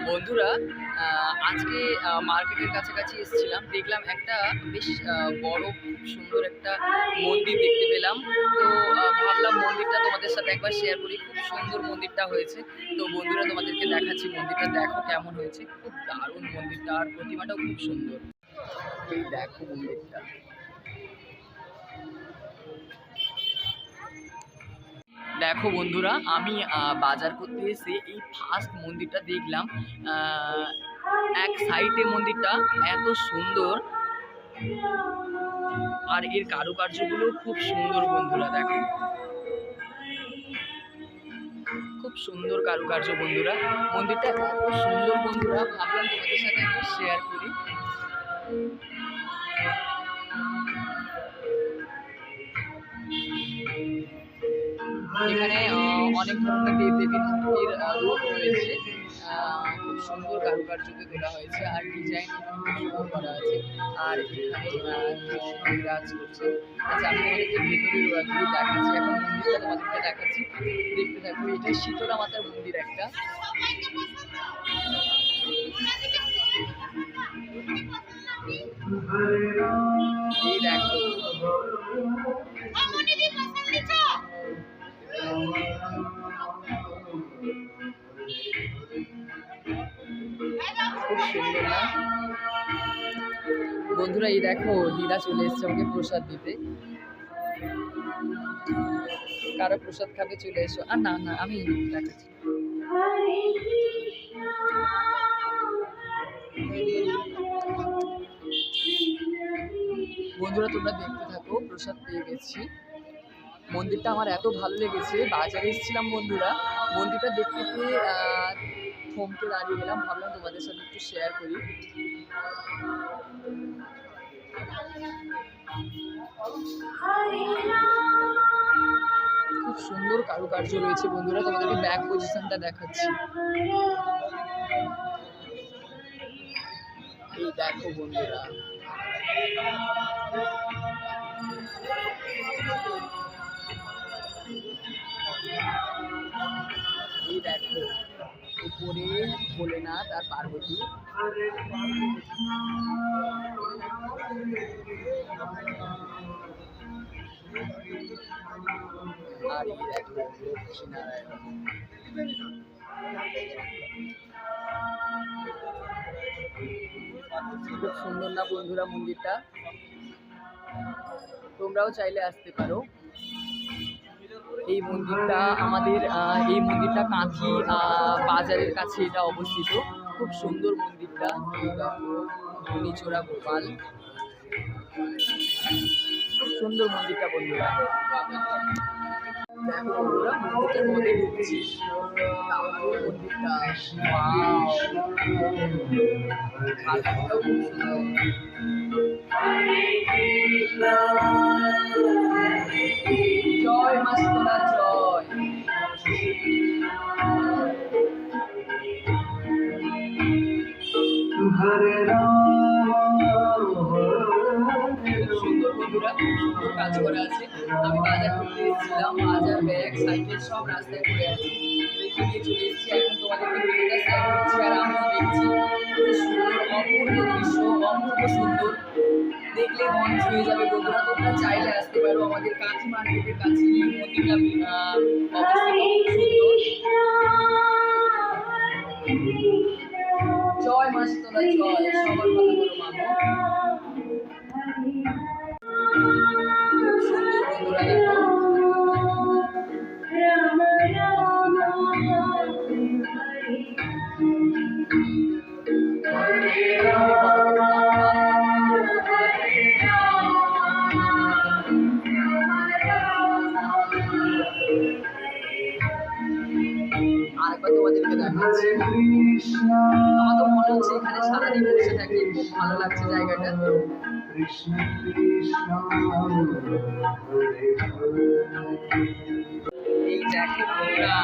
বন্ধুরা আজকে মার্কেটের কাছাকাছি এসেছিলাম, দেখলাম একটা বেশ বড় খুব সুন্দর একটা মন্দির দেখতে পেলাম। তো ভাবলাম মন্দিরটা তোমাদের সাথে একবার শেয়ার করি। খুব সুন্দর মন্দিরটা হয়েছে। তো বন্ধুরা তোমাদেরকে দেখাচ্ছি মন্দিরটা, দেখো কেমন হয়েছে। খুব দারুণ মন্দিরটা, আর প্রতিমাটাও খুব সুন্দর। এই দেখো মন্দিরটা। দেখো বন্ধুরা, আমি বাজার করতে এসে এই ফার্স্ট মন্দিরটা দেখলাম। এক সাইডে মন্দিরটা এত সুন্দর, আর এর কারুকার্যগুলো খুব সুন্দর। বন্ধুরা দেখো, খুব সুন্দর কারুকার্য। বন্ধুরা মন্দিরটা এত সুন্দর, বন্ধুরা ভাবলাম তোমাদের সাথে একটু শেয়ার করি। এখানে অনেক ধরনের দেবদেবীর মূর্তির রূপ রয়েছে। খুব সুন্দর কারুকার্যতে তোলা হয়েছে, আর ডিজাইন খুব সুন্দর করা আছে। আর এখানে বিরাজ করছে। আচ্ছা, আমি তোমাদেরকে ভেতরে ঘুরে দেখাচ্ছি। এখন মন্দিরটা তোমাদেরকে দেখাচ্ছি, দেখতে থাকবো। এটা শীতলা মাতার মন্দির একটা। এই দেখো, খুব সুন্দর না বন্ধুরা? এই দেখো, দিদা চলে এসছে আমাকে প্রসাদ দিতে। কারো প্রসাদ খাবে চলে এসো। আর না না, আমি দেখাচ্ছি। বন্ধুরা তোমরা দেখতে থাকো, প্রসাদ পেয়ে গেছি। মন্দিরটা আমার এত ভালো লেগেছে। বাজারে এসেছিলাম বন্ধুরা, মন্দিরটা দেখতে পেয়ে থমকে দাঁড়িয়ে গেলাম। ভাবলাম তোমাদের সাথে একটু শেয়ার করি। খুব সুন্দর কারুকার্য রয়েছে বন্ধুরা। তোমাদেরকে ব্যাক পজিশনটা দেখাচ্ছি। এই দেখো বন্ধুরা, এই দেখো উপরে ভোলেনাথ আর পার্বতী। আর এই দেখো লক্ষ্মীনারায়ণ। খুব সুন্দর না বন্ধুরা মন্দিরটা? তোমরাও চাইলে আসতে পারো। এই মন্দিরটা আমাদের এই মন্দিরটা কাঁথি বাজারের কাছে এটা অবস্থিত। খুব সুন্দর মন্দিরটা। ধুনিচোরা গোপাল, খুব সুন্দর মন্দিরটা বন্ধুরা। দেখো বন্ধুরা, মন্দিরটার মধ্যে ঢুকছি। মন্দিরটা খুব সুন্দর। জয় মা শীতলা, জয়। সুন্দর বন্ধুরা, খুব সুন্দর কাজ করা আছে। আমি বাজার করতে এসেছিলাম, বাজার ব্যাগ সাইকেল সব রাস্তায় পড়ে আছে, রেখে দিয়ে চলে এসেছি। এখন তোমাদেরকে ভিডিওটা শেয়ার করছি, আর আমিও দেখছি। খুব সুন্দর, অপূর্ব দৃশ্য, অপূর্ব সুন্দর। দেখলে মন ছুঁয়ে যাবে বন্ধুরা। তোমরা চাইলে আসতে পারো। আমাদের কাঁথি মার্কেটের কাছে এই মন্দিরটা অবস্থিত। জয় মা শীতলা, জয়। সবার ভালো করো মাগো। খুব সুন্দর বন্ধুরা, দেখো। আরেকবার তোমাদেরকে দেখাচ্ছি। আমার তো মনে হচ্ছে এখানে সারাদিন বসে থাকি। খুব ভালো লাগছে জায়গাটা। এই দেখো বন্ধুরা,